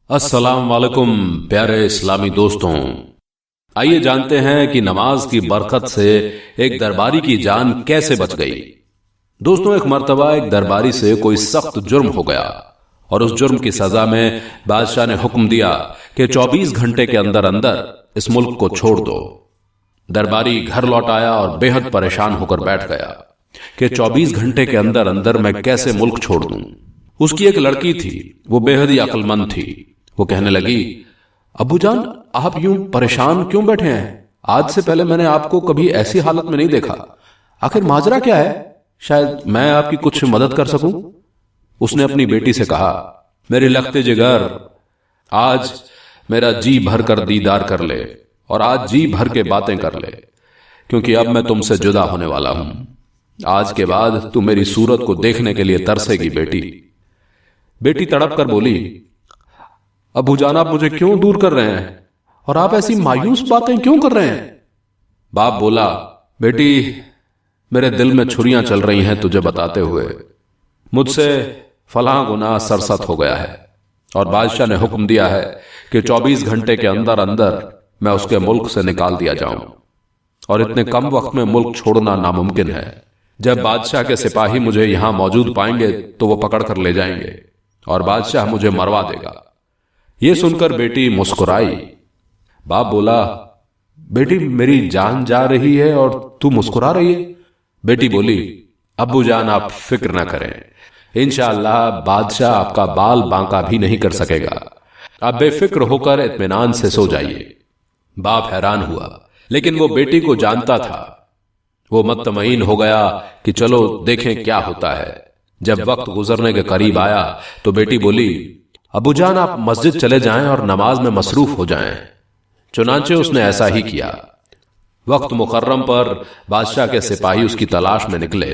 अस्सलाम वालेकुम प्यारे इस्लामी दोस्तों, आइए जानते हैं कि नमाज की बरकत से एक दरबारी की जान कैसे बच गई। दोस्तों, एक मर्तबा एक दरबारी से कोई सख्त जुर्म हो गया और उस जुर्म की सजा में बादशाह ने हुक्म दिया कि 24 घंटे के अंदर अंदर इस मुल्क को छोड़ दो। दरबारी घर लौट आया और बेहद परेशान होकर बैठ गया कि 24 घंटे के अंदर अंदर मैं कैसे मुल्क छोड़ दूं। उसकी एक लड़की थी, वो बेहद ही अक्लमंद थी। वो कहने लगी, अब्बू जान, आप यूं परेशान क्यों बैठे हैं? आज से पहले मैंने आपको कभी ऐसी हालत में नहीं देखा। आखिर माजरा क्या है? शायद मैं आपकी कुछ मदद कर सकूं। उसने अपनी बेटी से कहा, मेरी लखते जिगर, आज मेरा जी भर कर दीदार कर ले और आज जी भर के बातें कर ले, क्योंकि अब मैं तुमसे जुदा होने वाला हूं। आज के बाद तू मेरी सूरत को देखने के लिए तरसेगी बेटी। बेटी तड़प कर बोली, अबू जान, आप मुझे क्यों दूर कर रहे हैं और आप ऐसी मायूस बातें क्यों कर रहे हैं? बाप बोला, बेटी, मेरे दिल में छुरियां चल रही हैं तुझे बताते हुए। मुझसे फलां गुनाह सरसत हो गया है और बादशाह ने हुक्म दिया है कि 24 घंटे के अंदर अंदर मैं उसके मुल्क से निकाल दिया जाऊं, और इतने कम वक्त में मुल्क छोड़ना नामुमकिन है। जब बादशाह के सिपाही मुझे यहां मौजूद पाएंगे तो वो पकड़ कर ले जाएंगे और बादशाह मुझे मरवा देगा। ये सुनकर बेटी मुस्कुराई। बाप बोला, बेटी, मेरी जान जा रही है और तू मुस्कुरा रही है? बेटी बोली, अब्बू जान, आप फिक्र ना करें, इंशाअल्लाह बादशाह आपका बाल बांका भी नहीं कर सकेगा। आप बेफिक्र होकर इत्मीनान से सो जाइए। बाप हैरान हुआ, लेकिन वो बेटी को जानता था। वो मुतमईन हो गया कि चलो देखें क्या होता है। जब वक्त गुजरने के करीब आया तो बेटी बोली, अबू जान, आप मस्जिद चले जाएं और नमाज में मसरूफ हो जाएं। चुनांचे उसने ऐसा ही किया। वक्त मुकर्रम पर बादशाह के सिपाही उसकी तलाश में निकले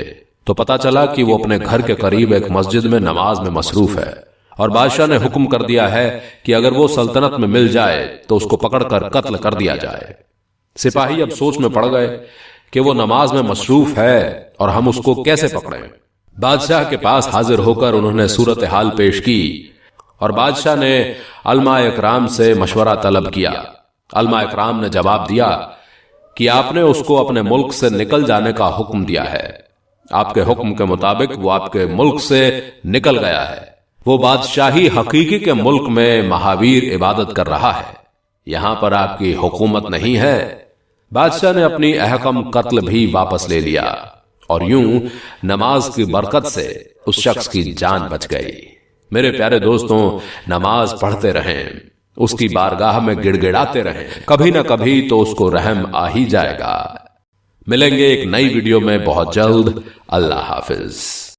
तो पता चला कि वो अपने घर के करीब एक मस्जिद में नमाज में मसरूफ है और बादशाह ने हुक्म कर दिया है कि अगर वो सल्तनत में मिल जाए तो उसको पकड़कर कत्ल कर दिया जाए। सिपाही अब सोच में पड़ गए कि वो नमाज में मसरूफ है और हम उसको कैसे पकड़ें। बादशाह के पास हाजिर होकर उन्होंने सूरत हाल पेश की और बादशाह ने अलमा इकराम से मशवरा तलब किया। अलमा इकराम ने जवाब दिया कि आपने उसको अपने मुल्क से निकल जाने का हुक्म दिया है। आपके हुक्म के मुताबिक वो आपके मुल्क से निकल गया है। वो बादशाही हकीकी के मुल्क में महावीर इबादत कर रहा है। यहां पर आपकी हुकूमत नहीं है। बादशाह ने अपनी अहकम कत्ल भी वापस ले लिया और यूं नमाज की बरकत से उस शख्स की जान बच गई। मेरे प्यारे दोस्तों, नमाज पढ़ते रहें, उसकी बारगाह में गिड़गिड़ाते रहें, कभी ना कभी तो उसको रहम आ ही जाएगा। मिलेंगे एक नई वीडियो में बहुत जल्द। अल्लाह हाफिज।